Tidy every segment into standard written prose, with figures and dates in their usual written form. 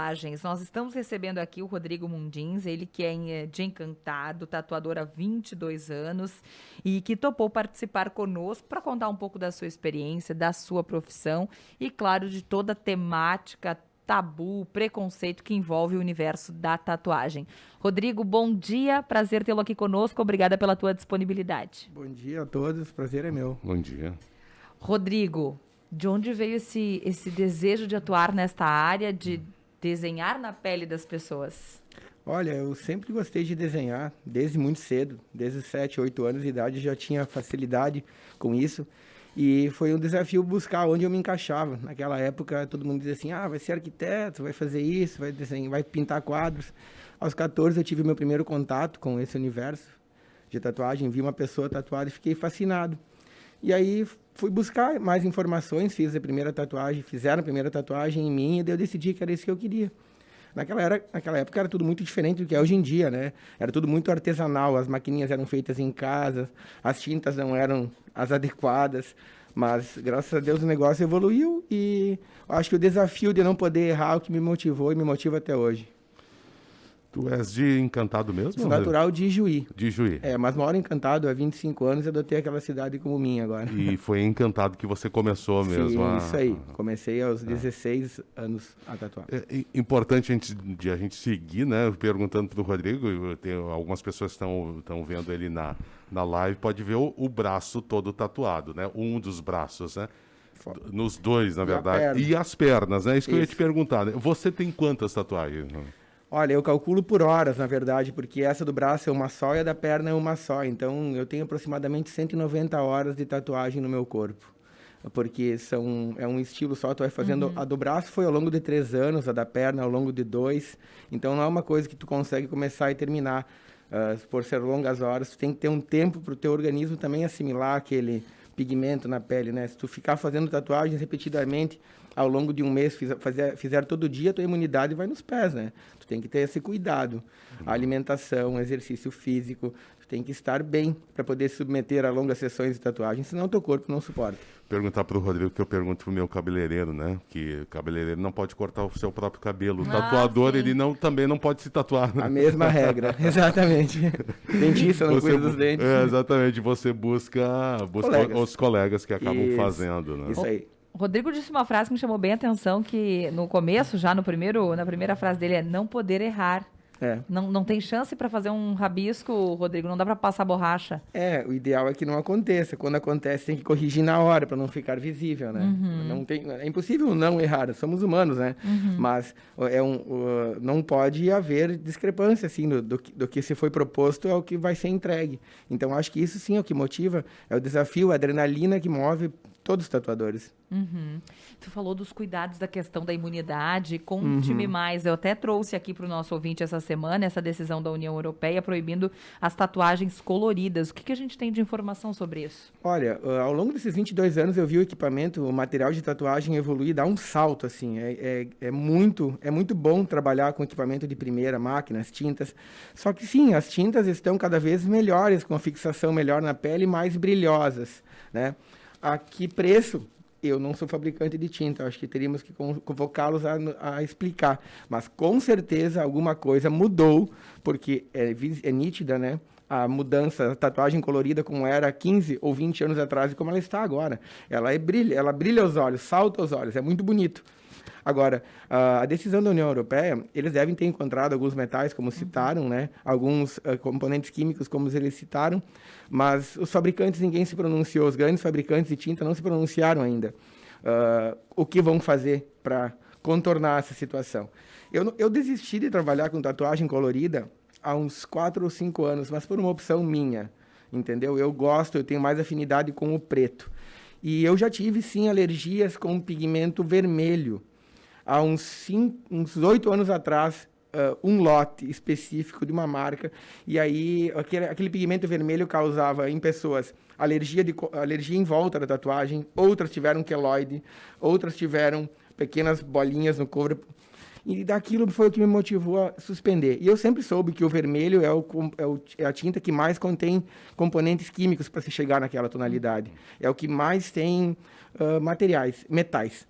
tatuagens. Nós estamos recebendo aqui o Rodrigo Mundins, ele que é de Encantado, tatuador há 22 anos e que topou participar conosco para contar um pouco da sua experiência, da sua profissão e, claro, de toda a temática, tabu, preconceito que envolve o universo da tatuagem. Rodrigo, bom dia, prazer tê-lo aqui conosco, obrigada pela tua disponibilidade. Bom dia a todos, prazer é meu. Bom dia. Rodrigo, de onde veio esse desejo de atuar nesta área, de desenhar na pele das pessoas? Olha, eu sempre gostei de desenhar, desde muito cedo, desde os 7, 8 anos de idade já tinha facilidade com isso. E foi um desafio buscar onde eu me encaixava. Naquela época, todo mundo dizia assim, vai ser arquiteto, vai fazer isso, vai desenhar, vai pintar quadros. Aos 14, eu tive o meu primeiro contato com esse universo de tatuagem, vi uma pessoa tatuada e fiquei fascinado. E aí fui buscar mais informações, fizeram a primeira tatuagem em mim, e daí eu decidi que era isso que eu queria. Naquela época era tudo muito diferente do que é hoje em dia, né? Era tudo muito artesanal, as maquininhas eram feitas em casa, as tintas não eram as adequadas, mas graças a Deus o negócio evoluiu e acho que o desafio de não poder errar é o que me motivou e me motiva até hoje. Tu és de Encantado mesmo? Sou natural de Ijuí. De Ijuí. Mas moro em Encantado há 25 anos e adotei aquela cidade como minha agora. E foi em Encantado que você começou mesmo? Sim, isso aí. Comecei aos 16 anos a tatuar. É importante a gente seguir, né? Perguntando para o Rodrigo, tem algumas pessoas que estão vendo ele na live, pode ver o braço todo tatuado, né? Um dos braços, né? Nos dois, na verdade. E as pernas, né? Isso que eu ia te perguntar, né? Você tem quantas tatuagens? Olha, eu calculo por horas, na verdade, porque essa do braço é uma só e a da perna é uma só. Então, eu tenho aproximadamente 190 horas de tatuagem no meu corpo. Porque é um estilo só, tu vai fazendo... A do braço foi ao longo de 3 anos, a da perna ao longo de 2. Então, não é uma coisa que tu consegue começar e terminar. Por ser longas horas, tu tem que ter um tempo para o teu organismo também assimilar aquele pigmento na pele, né? Se tu ficar fazendo tatuagens repetidamente ao longo de um mês, fizer todo dia, tua imunidade vai nos pés, né? Tu tem que ter esse cuidado. A alimentação, exercício físico, tu tem que estar bem para poder se submeter a longas sessões de tatuagem, senão teu corpo não suporta. Perguntar para o Rodrigo que eu pergunto pro meu cabeleireiro, né? Que o cabeleireiro não pode cortar o seu próprio cabelo. O tatuador, ele também não pode se tatuar. Né? A mesma regra, exatamente. Dentista não cuida dos dentes. Exatamente, você busca os colegas que acabam fazendo, né? Isso aí. O Rodrigo disse uma frase que me chamou bem a atenção, que no começo, já na primeira frase dele, é não poder errar. Não tem chance para fazer um rabisco, Rodrigo, não dá para passar borracha. O ideal é que não aconteça. Quando acontece, tem que corrigir na hora para não ficar visível, né? É impossível não errar, somos humanos, né? Mas não pode haver discrepância, assim, do que se foi proposto ao que vai ser entregue. Então, acho que isso sim é o que motiva, é o desafio, a adrenalina que move todos os tatuadores. Tu falou dos cuidados da questão da imunidade, conte-me mais. Eu até trouxe aqui para o nosso ouvinte essa semana essa decisão da União Europeia proibindo as tatuagens coloridas. O que a gente tem de informação sobre isso? Olha, ao longo desses 22 anos eu vi o equipamento, o material de tatuagem evoluir, dar um salto, assim. É muito bom trabalhar com equipamento de primeira, máquinas, tintas. Só que sim, as tintas estão cada vez melhores, com a fixação melhor na pele, mais brilhosas, né? A que preço? Eu não sou fabricante de tinta, acho que teríamos que convocá-los a explicar. Mas, com certeza, alguma coisa mudou, porque é nítida, né? A mudança, a tatuagem colorida como era 15 ou 20 anos atrás e como ela está agora. Ela brilha os olhos, salta os olhos, é muito bonito. Agora, a decisão da União Europeia, eles devem ter encontrado alguns metais, como citaram, né? Alguns componentes químicos, como eles citaram, mas os fabricantes, ninguém se pronunciou, os grandes fabricantes de tinta não se pronunciaram ainda. O que vão fazer para contornar essa situação? Eu desisti de trabalhar com tatuagem colorida há uns 4 ou 5 anos, mas por uma opção minha, entendeu? Eu tenho mais afinidade com o preto. E eu já tive, sim, alergias com pigmento vermelho. Há uns 8 anos atrás, um lote específico de uma marca, e aí aquele pigmento vermelho causava em pessoas alergia em volta da tatuagem, outras tiveram queloide, outras tiveram pequenas bolinhas no corpo, e daquilo foi o que me motivou a suspender. E eu sempre soube que o vermelho é a tinta que mais contém componentes químicos para se chegar naquela tonalidade. É o que mais tem metais.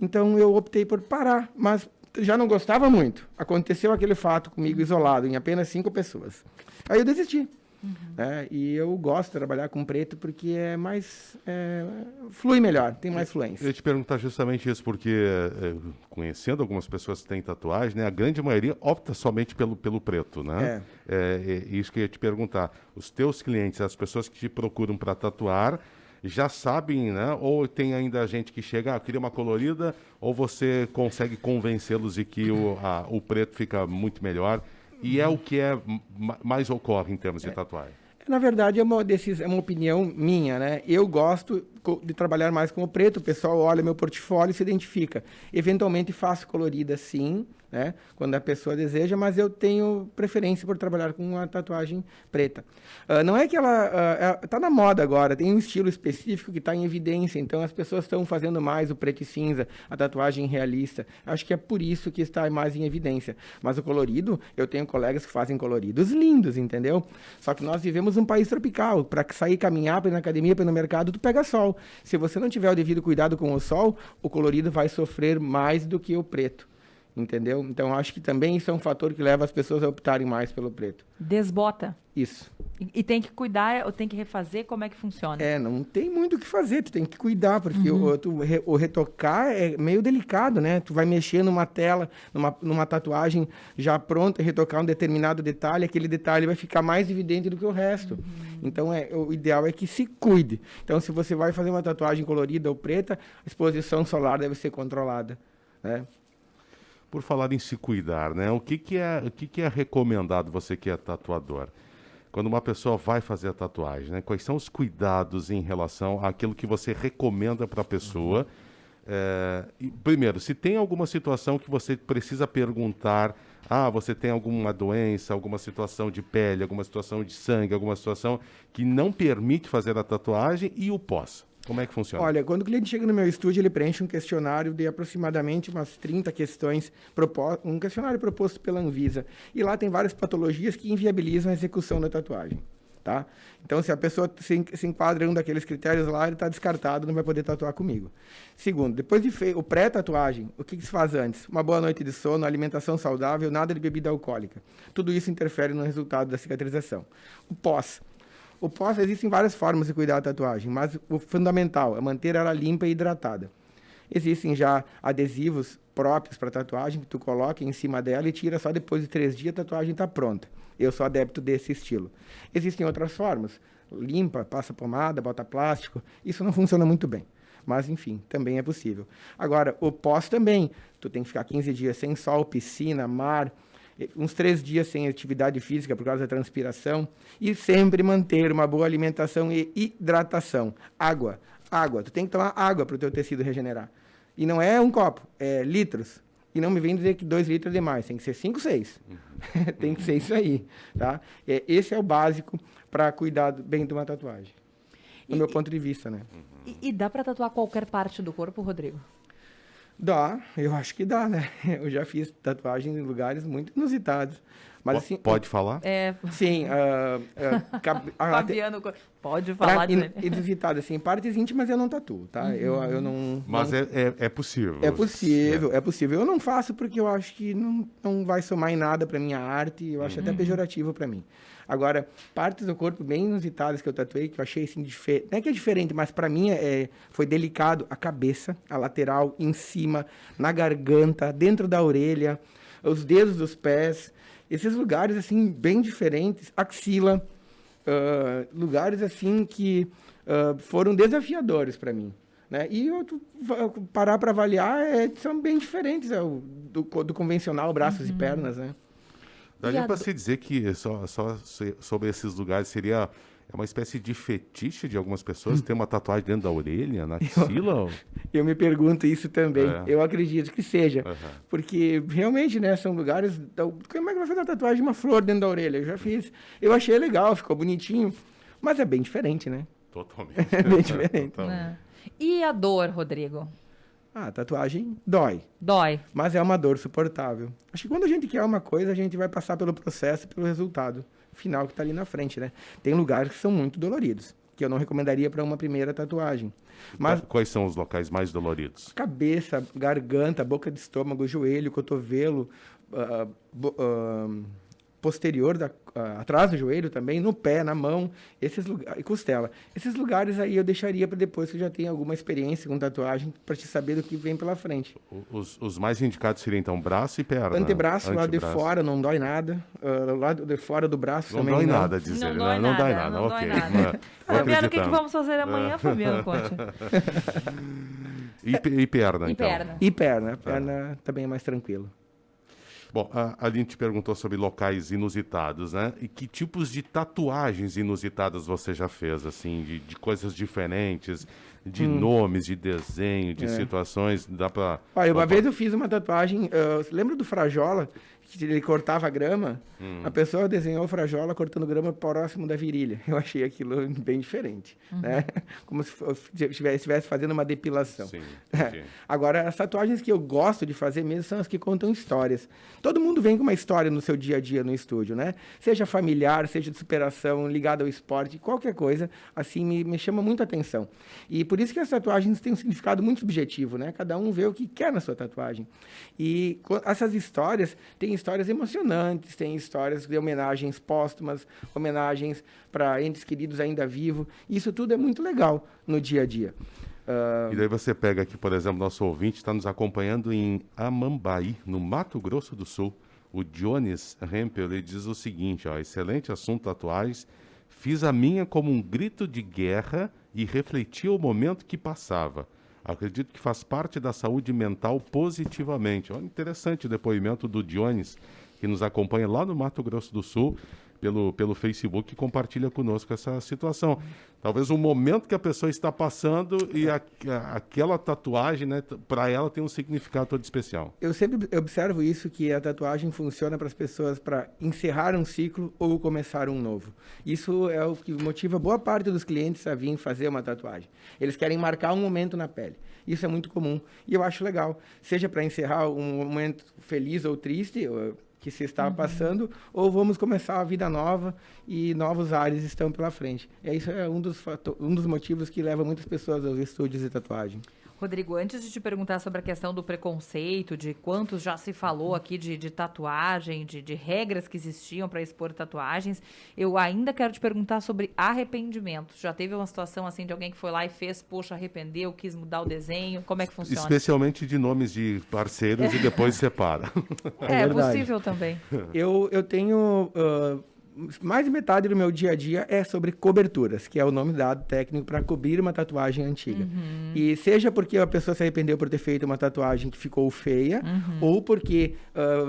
Então, eu optei por parar, mas já não gostava muito. Aconteceu aquele fato comigo isolado, em apenas 5 pessoas. Aí eu desisti. E eu gosto de trabalhar com preto porque é mais... flui melhor, tem mais fluência. Eu ia te perguntar justamente isso, porque conhecendo algumas pessoas que têm tatuagem, né, a grande maioria opta somente pelo preto, né? É isso que eu ia te perguntar. Os teus clientes, as pessoas que te procuram para tatuar, já sabem, né? Ou tem ainda gente que chega, queria uma colorida, ou você consegue convencê-los de que o preto fica muito melhor, e é o que mais ocorre em termos de tatuagem. Na verdade, é uma opinião minha, né? Eu gosto de trabalhar mais com o preto, o pessoal olha meu portfólio e se identifica. Eventualmente faço colorida, sim, né? Quando a pessoa deseja, mas eu tenho preferência por trabalhar com uma tatuagem preta. Não é que ela... Está na moda agora, tem um estilo específico que está em evidência, então as pessoas estão fazendo mais o preto e cinza, a tatuagem realista. Acho que é por isso que está mais em evidência. Mas o colorido, eu tenho colegas que fazem coloridos lindos, entendeu? Só que nós vivemos um país tropical. Para sair caminhar, para ir na academia, para ir no mercado, tu pega sol. Se você não tiver o devido cuidado com o sol, o colorido vai sofrer mais do que o preto. Entendeu? Então, acho que também isso é um fator que leva as pessoas a optarem mais pelo preto. Desbota. Isso. E tem que cuidar, ou tem que refazer, como é que funciona? Não tem muito o que fazer, tu tem que cuidar, porque o retocar é meio delicado, né? Tu vai mexer numa tela, numa tatuagem já pronta, retocar um determinado detalhe, aquele detalhe vai ficar mais evidente do que o resto. Então, o ideal é que se cuide. Então, se você vai fazer uma tatuagem colorida ou preta, a exposição solar deve ser controlada, né? Por falar em se cuidar, né? O que é recomendado, você que é tatuador? Quando uma pessoa vai fazer a tatuagem, né? Quais são os cuidados em relação àquilo que você recomenda para a pessoa? Primeiro, se tem alguma situação que você precisa perguntar, você tem alguma doença, alguma situação de pele, alguma situação de sangue, alguma situação que não permite fazer a tatuagem, e o pós? Como é que funciona? Olha, quando o cliente chega no meu estúdio, ele preenche um questionário de aproximadamente umas 30 questões, um questionário proposto pela Anvisa. E lá tem várias patologias que inviabilizam a execução da tatuagem, tá? Então, se a pessoa se enquadra em um daqueles critérios lá, ele está descartado, não vai poder tatuar comigo. Segundo, depois de o pré-tatuagem, o que se faz antes? Uma boa noite de sono, alimentação saudável, nada de bebida alcoólica. Tudo isso interfere no resultado da cicatrização. O pós. O pós, existem várias formas de cuidar da tatuagem, mas o fundamental é manter ela limpa e hidratada. Existem já adesivos próprios para tatuagem, que tu coloca em cima dela e tira só depois de 3 dias, a tatuagem está pronta. Eu sou adepto desse estilo. Existem outras formas. Limpa, passa pomada, bota plástico. Isso não funciona muito bem. Mas, enfim, também é possível. Agora, o pós também. Tu tem que ficar 15 dias sem sol, piscina, mar, uns 3 dias sem atividade física por causa da transpiração, e sempre manter uma boa alimentação e hidratação. Água. Tu tem que tomar água para o teu tecido regenerar. E não é um copo, é litros. E não me vem dizer que 2 litros é demais, tem que ser 5, 6. Tem que ser isso aí, tá? Esse é o básico para cuidar bem de uma tatuagem, do meu ponto de vista, né? E dá para tatuar qualquer parte do corpo, Rodrigo? Dá, eu acho que dá, né? Eu já fiz tatuagem em lugares muito inusitados. Mas, assim, pode falar? Sim. Fabiano, pode falar. Inusitado, assim, partes íntimas eu não tatuo, tá? Eu não... Mas não... É possível. É possível. Eu não faço porque eu acho que não vai somar em nada para minha arte, eu acho até pejorativo para mim. Agora, partes do corpo bem inusitadas que eu tatuei, que eu achei assim, diferente. Não é que é diferente, mas para mim foi delicado. A cabeça, a lateral, em cima, na garganta, dentro da orelha, os dedos dos pés. Esses lugares, assim, bem diferentes. Axila. Lugares, assim, que foram desafiadores para mim. Né? E parar para avaliar, são bem diferentes do convencional, braços e pernas, né? Daria para se dizer que só sobre esses lugares seria uma espécie de fetiche de algumas pessoas ter uma tatuagem dentro da orelha, na axila? Eu me pergunto isso também. Eu acredito que seja. Porque realmente, né, são lugares... Como é que vai fazer uma tatuagem de uma flor dentro da orelha? Eu já fiz. Eu achei legal, ficou bonitinho. Mas é bem diferente, né? Totalmente. É bem diferente. E a dor, Rodrigo? A tatuagem dói. Dói. Mas é uma dor suportável. Acho que quando a gente quer uma coisa, a gente vai passar pelo processo e pelo resultado final que está ali na frente, né? Tem lugares que são muito doloridos, que eu não recomendaria para uma primeira tatuagem. Mas Quais são os locais mais doloridos? cabeça, garganta, boca de estômago, joelho, cotovelo, posterior, atrás do joelho também, no pé, na mão, esses lugares, e costela. Esses lugares aí eu deixaria para depois que eu já tenho alguma experiência com tatuagem, para te saber do que vem pela frente. Os mais indicados seriam, então, braço e perna. Antebraço, lado de fora, não dói nada. Lado de fora do braço Não também dói não. nada, diz ele, né? Não dói nada, ok. Fabiano, o que vamos fazer amanhã, Fabiano? Conte. E perna, E então? perna. E perna. Perna também é mais tranquilo. Bom, a Aline te perguntou sobre locais inusitados, né? E que tipos de tatuagens inusitadas você já fez, assim, de coisas diferentes, de nomes, de desenho, de situações, dá pra... Olha, uma vez eu fiz uma tatuagem, lembra do Frajola, que ele cortava grama? A pessoa desenhou o Frajola cortando grama próximo da virilha. Eu achei aquilo bem diferente, né? Como se estivesse fazendo uma depilação. Sim, Agora, as tatuagens que eu gosto de fazer mesmo são as que contam histórias. Todo mundo vem com uma história no seu dia a dia no estúdio, né? Seja familiar, seja de superação, ligada ao esporte, qualquer coisa, assim, me chama muito a atenção. E por isso que as tatuagens têm um significado muito subjetivo, né? Cada um vê o que quer na sua tatuagem. E essas histórias, tem histórias emocionantes, tem histórias de homenagens póstumas, homenagens para entes queridos ainda vivos. Isso tudo é muito legal no dia a dia. E daí você pega aqui, por exemplo, nosso ouvinte está nos acompanhando em Amambaí, no Mato Grosso do Sul. O Jones Rempel, ele diz o seguinte, ó, excelente assunto tatuagens, fiz a minha como um grito de guerra e refleti o momento que passava. Acredito que faz parte da saúde mental positivamente. Olha, interessante o depoimento do Jones, que nos acompanha lá no Mato Grosso do Sul, pelo Facebook, e compartilha conosco essa situação. Talvez o momento que a pessoa está passando e aquela tatuagem, né, para ela tem um significado todo especial. Eu sempre observo isso, que a tatuagem funciona para as pessoas para encerrar um ciclo ou começar um novo. Isso é o que motiva boa parte dos clientes a vir fazer uma tatuagem. Eles querem marcar um momento na pele. Isso é muito comum e eu acho legal. Seja para encerrar um momento feliz ou triste, que se está passando, ou vamos começar a vida nova e novos ares estão pela frente. E isso é um dos motivos que leva muitas pessoas aos estúdios de tatuagem. Rodrigo, antes de te perguntar sobre a questão do preconceito, de quantos já se falou aqui de tatuagem, de regras que existiam para expor tatuagens, eu ainda quero te perguntar sobre arrependimento. Já teve uma situação assim de alguém que foi lá e fez, poxa, arrependeu, quis mudar o desenho? Como é que funciona? Especialmente de nomes de parceiros e depois separa. É possível também. Eu tenho... mais de metade do meu dia a dia é sobre coberturas, que é o nome dado técnico para cobrir uma tatuagem antiga. E seja porque a pessoa se arrependeu por ter feito uma tatuagem que ficou feia, ou porque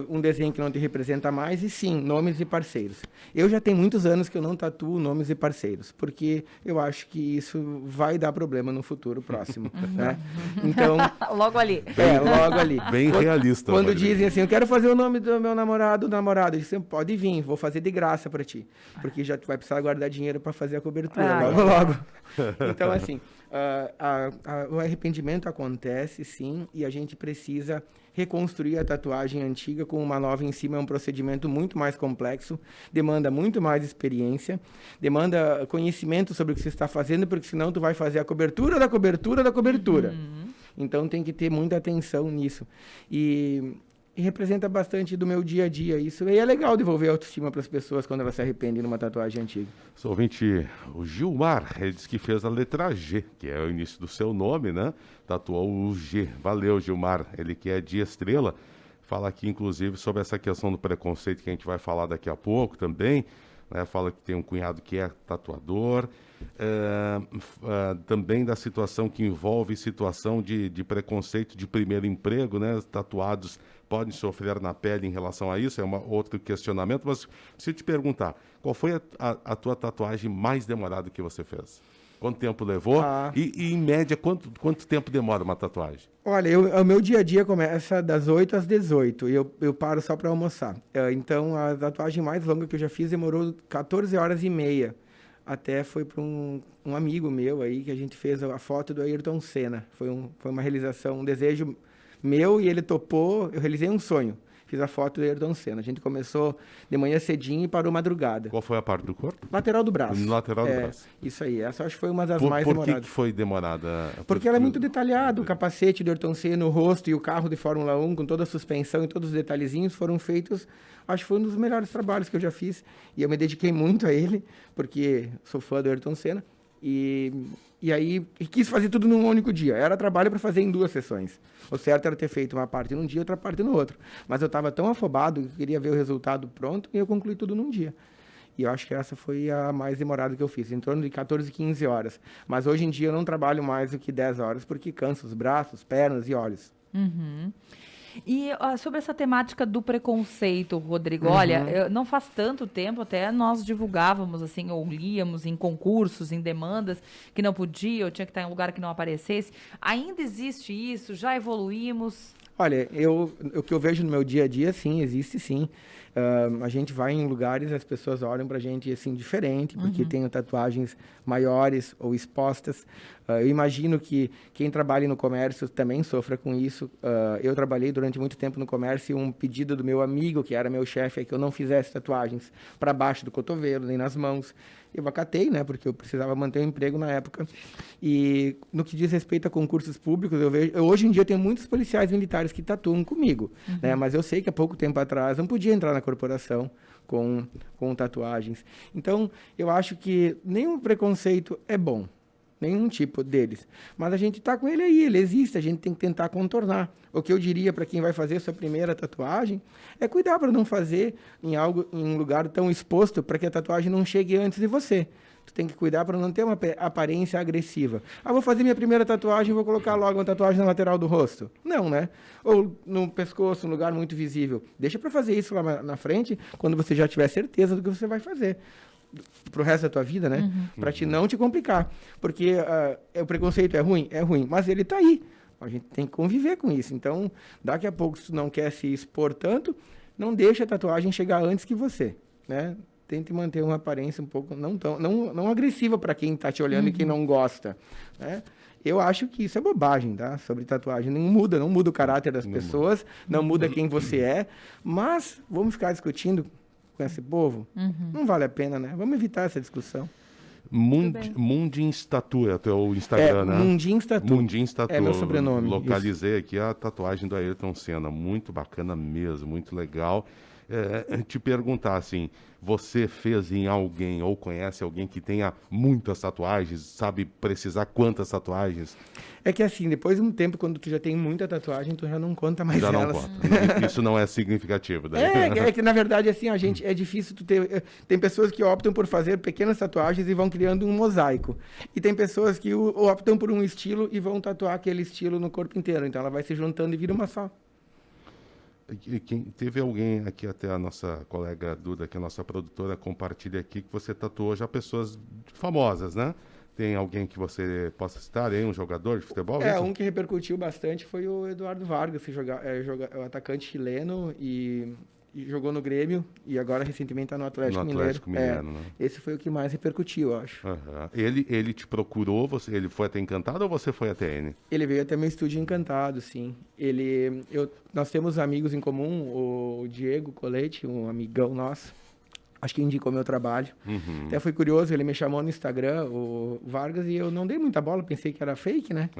um desenho que não te representa mais, e sim, nomes e parceiros. Eu já tenho muitos anos que eu não tatuo nomes e parceiros, porque eu acho que isso vai dar problema no futuro próximo. Né? Então, logo ali. Logo ali. Bem realista. Quando Rodrigo. dizem assim, eu quero fazer o nome do meu namorado, eu disse, pode vir, vou fazer de graça para ti, porque já tu vai precisar guardar dinheiro para fazer a cobertura, logo. Então, assim, o arrependimento acontece, sim, e a gente precisa reconstruir a tatuagem antiga com uma nova em cima. É um procedimento muito mais complexo, demanda muito mais experiência, demanda conhecimento sobre o que você está fazendo, porque senão tu vai fazer a cobertura da cobertura da cobertura. Então, tem que ter muita atenção nisso. E representa bastante do meu dia a dia isso. E é legal devolver a autoestima para as pessoas quando elas se arrependem numa tatuagem antiga. Sou ouvinte, o Gilmar, ele disse que fez a letra G, que é o início do seu nome, né? Tatuou o G. Valeu, Gilmar. Ele que é de Estrela. Fala aqui, inclusive, sobre essa questão do preconceito que a gente vai falar daqui a pouco também. Né? Fala que tem um cunhado que é tatuador. Também da situação que envolve situação de preconceito de primeiro emprego, né? Tatuados podem sofrer na pele em relação a isso, é outro questionamento, mas se eu te perguntar, qual foi a tua tatuagem mais demorada que você fez? Quanto tempo levou? E em média, quanto tempo demora uma tatuagem? Olha, o meu dia a dia começa das 8 às 18 e eu paro só para almoçar. Então, a tatuagem mais longa que eu já fiz demorou 14 horas e meia. Até foi para um amigo meu aí que a gente fez a foto do Ayrton Senna. Foi uma realização, um desejo meu, e ele topou. Eu realizei um sonho. fiz a foto do Ayrton Senna. A gente começou de manhã cedinho e parou madrugada. Qual foi a parte do corpo? Lateral do braço. No lateral do braço. Isso aí. Essa acho que foi uma das Por mais que demoradas. que foi demorada? Porque ela é muito detalhada, o capacete do Ayrton Senna, o rosto e o carro de Fórmula 1, com toda a suspensão e todos os detalhezinhos, foram feitos, acho que foi um dos melhores trabalhos que eu já fiz. E eu me dediquei muito a ele, porque sou fã do Ayrton Senna. E aí quis fazer tudo num único dia. Era trabalho para fazer em 2 sessões. O certo era ter feito uma parte num dia e outra parte no outro. Mas eu estava tão afobado que queria ver o resultado pronto e eu concluí tudo num dia. E eu acho que essa foi a mais demorada que eu fiz, em torno de 14, 15 horas. Mas hoje em dia eu não trabalho mais do que 10 horas, porque cansa os braços, pernas e olhos. Uhum. E sobre essa temática do preconceito, Rodrigo, olha, não faz tanto tempo, até nós divulgávamos, assim, ou líamos em concursos, em demandas, que não podia, ou tinha que estar em um lugar que não aparecesse. Ainda existe isso? Já evoluímos? Olha, o que eu vejo no meu dia a dia, sim, existe sim. A gente vai em lugares, as pessoas olham pra gente assim diferente, porque tem tatuagens maiores ou expostas. Eu imagino que quem trabalha no comércio também sofra com isso. Eu trabalhei durante muito tempo no comércio e um pedido do meu amigo, que era meu chefe, é que eu não fizesse tatuagens para baixo do cotovelo, nem nas mãos. Eu acatei, né, porque eu precisava manter o emprego na época. E no que diz respeito a concursos públicos, hoje em dia eu tenho muitos policiais militares que tatuam comigo, né, mas eu sei que há pouco tempo atrás não podia entrar na corporação com tatuagens. Então, eu acho que nenhum preconceito é bom, nenhum tipo deles. Mas a gente está com ele aí, ele existe, a gente tem que tentar contornar. O que eu diria para quem vai fazer sua primeira tatuagem é cuidar para não fazer em um lugar tão exposto para que a tatuagem não chegue antes de você. Tu tem que cuidar para não ter uma aparência agressiva. Vou fazer minha primeira tatuagem e vou colocar logo uma tatuagem na lateral do rosto. Não, né? Ou no pescoço, um lugar muito visível. Deixa para fazer isso lá na frente, quando você já tiver certeza do que você vai fazer. Pro resto da tua vida, né? Para não te complicar. Porque o preconceito é ruim? É ruim. Mas ele tá aí. A gente tem que conviver com isso. Então, daqui a pouco, se tu não quer se expor tanto, não deixa a tatuagem chegar antes que você, né? Tente manter uma aparência um pouco não agressiva para quem está te olhando e quem não gosta, né? Eu acho que isso é bobagem, tá? Sobre tatuagem. Não muda o caráter das pessoas, não muda quem você é, mas vamos ficar discutindo com esse povo? Não vale a pena, né? Vamos evitar essa discussão. Mundins Tattoo é o teu Instagram, né? Mundins Tattoo. Mundins Tattoo. É meu sobrenome. Localizei aqui a tatuagem do Ayrton Senna. Muito bacana mesmo, muito legal. Te perguntar assim, você fez em alguém ou conhece alguém que tenha muitas tatuagens, sabe precisar quantas tatuagens? É que assim, depois de um tempo, quando tu já tem muita tatuagem, tu já não conta mais Já elas. não conta. Isso não é significativo. Daí. É que na verdade, assim, é difícil tu ter... Tem pessoas que optam por fazer pequenas tatuagens e vão criando um mosaico. E tem pessoas que optam por um estilo e vão tatuar aquele estilo no corpo inteiro. Então ela vai se juntando e vira uma só. Teve alguém aqui, até a nossa colega Duda, que é a nossa produtora, compartilha aqui que você tatuou já pessoas famosas, né? Tem alguém que você possa citar aí, um jogador de futebol? Um que repercutiu bastante foi o Eduardo Vargas, que é o atacante chileno e jogou no Grêmio e agora recentemente está no Atlético Mineiro. Né? Esse foi o que mais repercutiu, eu acho. Ele te procurou, ele foi até Encantado ou você foi até ele? Ele veio até meu estúdio Encantado, sim. Nós temos amigos em comum, o Diego Colete, um amigão nosso. Acho que indicou meu trabalho. Até foi curioso, ele me chamou no Instagram, o Vargas, e eu não dei muita bola, pensei que era fake, né?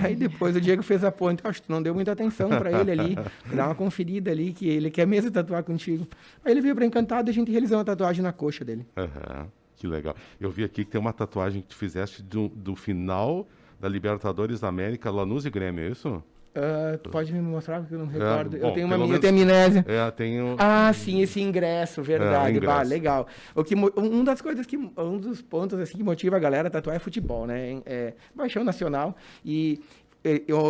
Aí depois o Diego fez a ponte, acho que tu não deu muita atenção para ele ali, dar uma conferida ali, que ele quer mesmo tatuar contigo. Aí ele veio para Encantado e a gente realizou uma tatuagem na coxa dele. Que legal. Eu vi aqui que tem uma tatuagem que tu fizeste do final da Libertadores da América, Lanús e Grêmio, é isso? Tu pode me mostrar, porque eu não recordo. Bom, eu tenho eu tenho amnésia. Tenho... Sim, esse ingresso, verdade. Ingresso. Legal. Um dos pontos assim, que motiva a galera a tatuar é futebol, né? Paixão nacional. E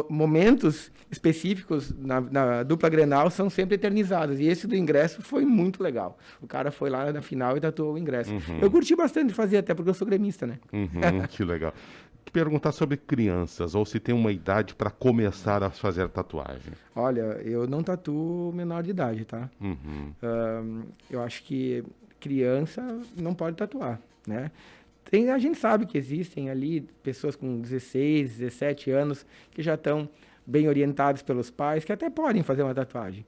momentos específicos na dupla Grenal são sempre eternizados. E esse do ingresso foi muito legal. O cara foi lá na final e tatuou o ingresso. Eu curti bastante fazer, até porque eu sou gremista, né? Que legal. Perguntar sobre crianças, ou se tem uma idade para começar a fazer tatuagem. Olha, eu não tatuo menor de idade, tá? Eu acho que criança não pode tatuar, né? A gente sabe que existem ali pessoas com 16, 17 anos que já estão bem orientados pelos pais, que até podem fazer uma tatuagem.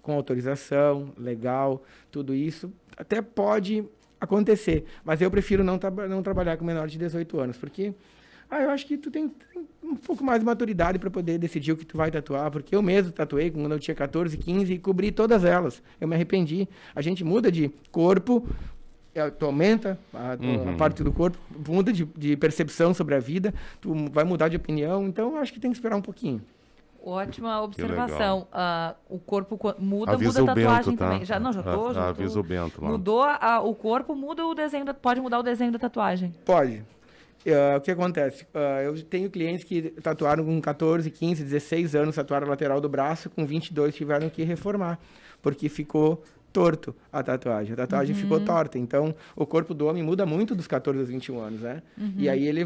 com autorização, legal, tudo isso, até pode acontecer, mas eu prefiro não trabalhar com menor de 18 anos, porque eu acho que tu tem um pouco mais de maturidade para poder decidir o que tu vai tatuar, porque eu mesmo tatuei quando eu tinha 14, 15 e cobri todas elas. Eu me arrependi. A gente muda de corpo, tu aumenta a parte do corpo, muda de percepção sobre a vida, tu vai mudar de opinião, então eu acho que tem que esperar um pouquinho. Ótima observação. O corpo muda, Avisa muda a tatuagem Bento, tá? também. Já tô. Avisa o Bento lá. Mudou o corpo, muda o desenho, pode mudar o desenho da tatuagem. Pode. O que acontece? Eu tenho clientes que tatuaram com 14, 15, 16 anos, tatuaram a lateral do braço, com 22 tiveram que reformar, porque ficou torto a tatuagem. A tatuagem ficou torta. Então, o corpo do homem muda muito dos 14 aos 21 anos, né? E aí ele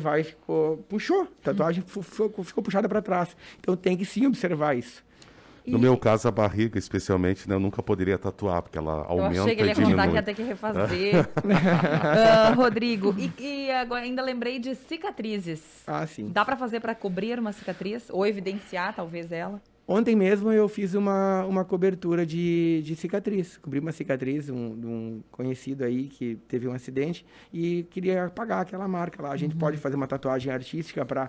puxou. A tatuagem ficou puxada para trás. Então, tem que sim observar isso. No meu caso, a barriga, especialmente, né, eu nunca poderia tatuar, porque ela aumenta e diminui. Eu achei que ele ia contar que ia ter que refazer. Rodrigo, e agora ainda lembrei de cicatrizes. Sim. Dá para fazer para cobrir uma cicatriz? Ou evidenciar, talvez, ela? Ontem mesmo eu fiz uma cobertura de cicatriz. Cobri uma cicatriz de um conhecido aí que teve um acidente e queria apagar aquela marca lá. A gente pode fazer uma tatuagem artística para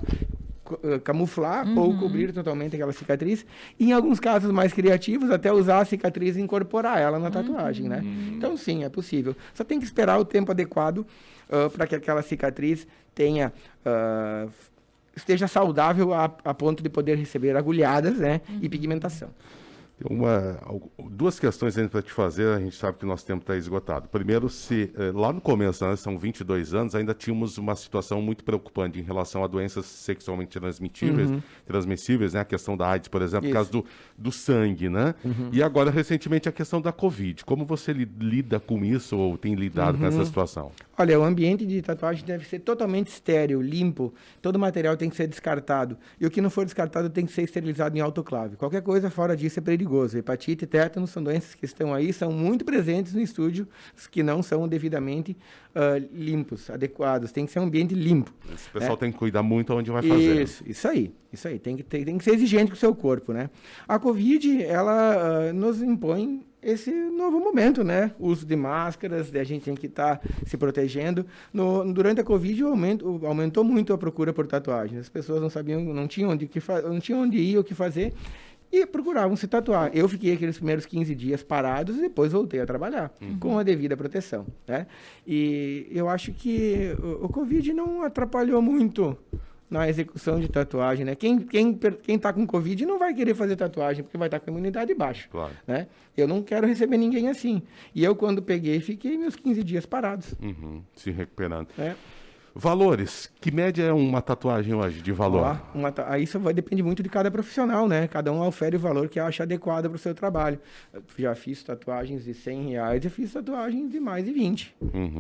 camuflar ou cobrir totalmente aquela cicatriz. E em alguns casos mais criativos, até usar a cicatriz e incorporar ela na tatuagem, né? Então, sim, é possível. Só tem que esperar o tempo adequado para que aquela cicatriz esteja saudável a ponto de poder receber agulhadas, né? E pigmentação. Duas questões ainda para te fazer, a gente sabe que o nosso tempo está esgotado. Primeiro, se lá no começo, né, são 22 anos, ainda tínhamos uma situação muito preocupante em relação a doenças sexualmente transmissíveis, né, a questão da AIDS, por exemplo, por causa do sangue, né? E agora, recentemente, a questão da Covid. Como você lida com isso ou tem lidado com essa situação? Olha, o ambiente de tatuagem deve ser totalmente estéril, limpo, todo o material tem que ser descartado. E o que não for descartado tem que ser esterilizado em autoclave. Qualquer coisa fora disso é perigoso. Hepatite e tétano são doenças que estão aí, são muito presentes no estúdio, que não são devidamente limpos, adequados. Tem que ser um ambiente limpo. Esse pessoal tem que cuidar muito onde vai fazer. Isso aí. Tem que ser exigente com o seu corpo, né? A Covid, ela nos impõe esse novo momento, né? O uso de máscaras, a gente tem que estar se protegendo. Durante a Covid, aumentou muito a procura por tatuagens. As pessoas não sabiam, não tinham onde ir, o que fazer, e procuravam se tatuar. Eu fiquei aqueles primeiros 15 dias parados e depois voltei a trabalhar, com a devida proteção, né? E eu acho que o Covid não atrapalhou muito na execução de tatuagem, né? Quem tá com Covid não vai querer fazer tatuagem, porque vai estar com a imunidade baixa, claro, né? Eu não quero receber ninguém assim. E eu, quando peguei, fiquei meus 15 dias parados. Se recuperando. Valores. Que média é uma tatuagem hoje de valor? Isso depende muito de cada profissional, né? Cada um ofere o valor que acha adequado para o seu trabalho. Eu já fiz tatuagens de R$100 e fiz tatuagens de mais de 20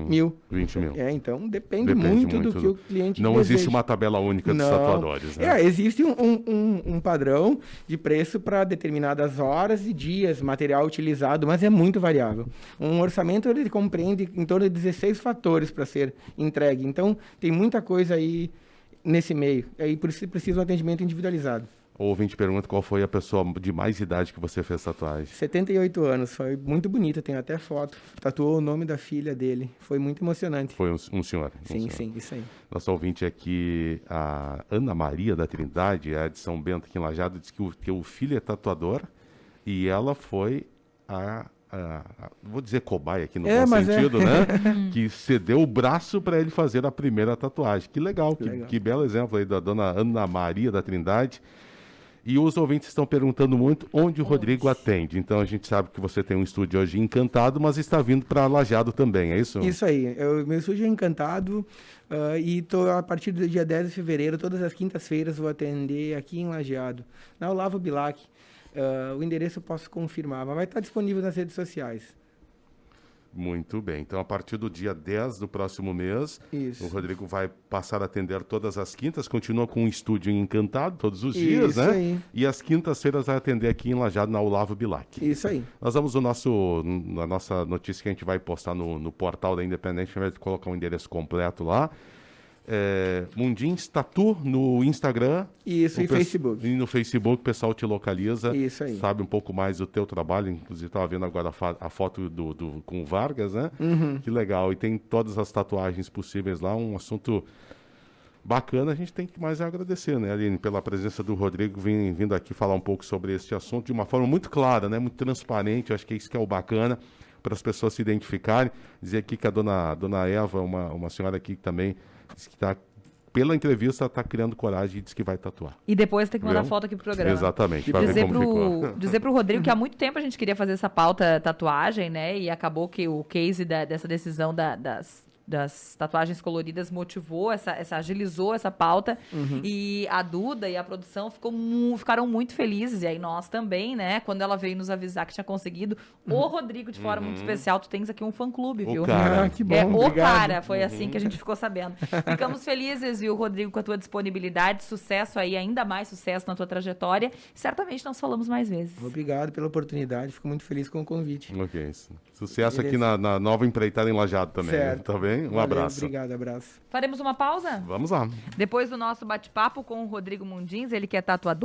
mil. 20 mil. Então depende muito do que o cliente Não deseja. Existe uma tabela única dos tatuadores, né? Existe um padrão de preço para determinadas horas e dias, material utilizado, mas é muito variável. Um orçamento, ele compreende em torno de 16 fatores para ser entregue. Então, tem muita coisa aí nesse meio. Aí por isso precisa um atendimento individualizado. O ouvinte pergunta qual foi a pessoa de mais idade que você fez tatuagem. 78 anos, foi muito bonita, tem até foto. Tatuou o nome da filha dele, foi muito emocionante. Foi um senhor? Sim, isso aí. Nosso ouvinte aqui, a Ana Maria da Trindade, é de São Bento, aqui em Lajeado, diz que o filho é tatuador e ela foi vou dizer cobaia aqui no bom sentido, né? Que cedeu o braço para ele fazer a primeira tatuagem. Que legal, que belo exemplo aí da dona Ana Maria da Trindade. E os ouvintes estão perguntando muito onde o Rodrigo atende. Então a gente sabe que você tem um estúdio hoje Encantado, mas está vindo para Lajeado também, é isso? Isso aí. Meu estúdio é Encantado e a partir do dia 10 de fevereiro, todas as quintas-feiras, vou atender aqui em Lajeado, na Olavo Bilac. O endereço eu posso confirmar, mas vai estar disponível nas redes sociais. Muito bem. Então, a partir do dia 10 do próximo mês, o Rodrigo vai passar a atender todas as quintas, continua com um estúdio em Encantado todos os dias, né? Aí. E às quintas-feiras vai atender aqui em Lajeado, na Olavo Bilac. Isso aí. Nós vamos na nossa notícia que a gente vai postar no portal da Independente, a gente vai colocar o endereço completo lá. Mundins Tatu no Instagram. Isso, e Facebook. E no Facebook o pessoal te localiza. Isso aí. Sabe um pouco mais do teu trabalho. Inclusive, estava vendo agora a foto com o Vargas, né? Que legal. E tem todas as tatuagens possíveis lá. Um assunto bacana. A gente tem que mais agradecer, né, Aline, pela presença do Rodrigo vindo aqui falar um pouco sobre este assunto de uma forma muito clara, né? Muito transparente. Eu acho que é isso que é o bacana, para as pessoas se identificarem. Dizer aqui que a dona Eva, uma senhora aqui que também disse que está, pela entrevista, está criando coragem e diz que vai tatuar. E depois tem que mandar foto aqui pro programa. Exatamente. Dizer pro Rodrigo que há muito tempo a gente queria fazer essa pauta tatuagem, né? E acabou que o case dessa decisão das tatuagens coloridas motivou, agilizou essa pauta. E a Duda e a produção ficaram muito felizes. E aí nós também, né? Quando ela veio nos avisar que tinha conseguido, o Rodrigo, de forma muito especial, tu tens aqui um fã-clube, viu? Cara. Que bom, o obrigado. cara, foi assim que a gente ficou sabendo. Ficamos felizes, viu, Rodrigo, com a tua disponibilidade, sucesso aí, ainda mais sucesso na tua trajetória. Certamente nós falamos mais vezes. Obrigado pela oportunidade, fico muito feliz com o convite. Ok. Sucesso aqui na nova empreitada em Lajeado também. Certo. Tá bem? Um abraço. Obrigado, abraço. Faremos uma pausa? Vamos lá. Depois do nosso bate-papo com o Rodrigo Mundins, ele que é tatuador.